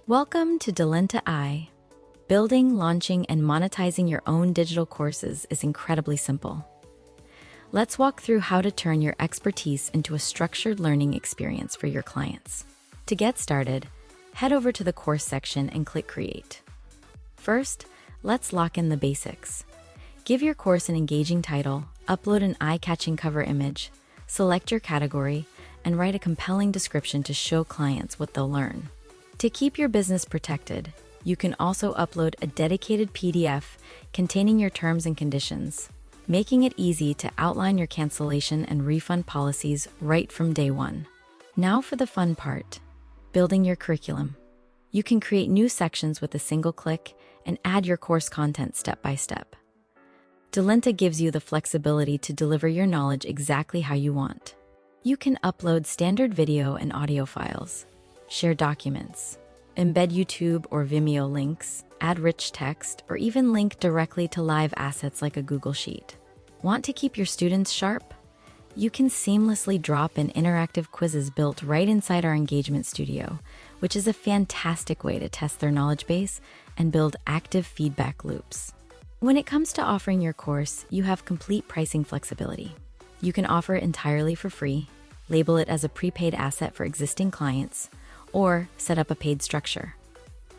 Welcome to Delenta I. Building, launching, and monetizing your own digital courses is incredibly simple. Let's walk through how to turn your expertise into a structured learning experience for your clients. To get started, head over to the course section and click Create. First, let's lock in the basics. Give your course an engaging title, upload an eye-catching cover image, select your category, and write a compelling description to show clients what they'll learn. To keep your business protected, you can also upload a dedicated PDF containing your terms and conditions, making it easy to outline your cancellation and refund policies right from day one. Now for the fun part, building your curriculum. You can create new sections with a single click and add your course content step by step. Delenta gives you the flexibility to deliver your knowledge exactly how you want. You can upload standard video and audio files, share documents, embed YouTube or Vimeo links, add rich text, or even link directly to live assets like a Google Sheet. Want to keep your students sharp? You can seamlessly drop in interactive quizzes built right inside our engagement studio, which is a fantastic way to test their knowledge base and build active feedback loops. When it comes to offering your course, you have complete pricing flexibility. You can offer it entirely for free, label it as a prepaid asset for existing clients, or set up a paid structure.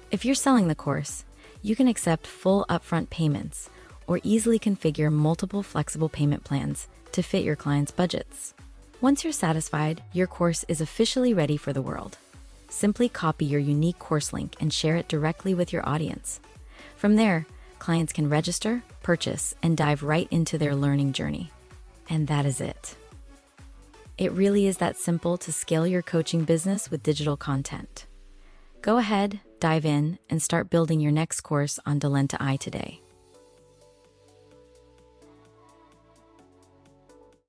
If you're selling the course, you can accept full upfront payments or easily configure multiple flexible payment plans to fit your clients' budgets. Once you're satisfied, your course is officially ready for the world. Simply copy your unique course link and share it directly with your audience. From there, clients can register, purchase, and dive right into their learning journey. And that is it. It really is that simple to scale your coaching business with digital content. Go ahead, dive in, and start building your next course on Delenta I today.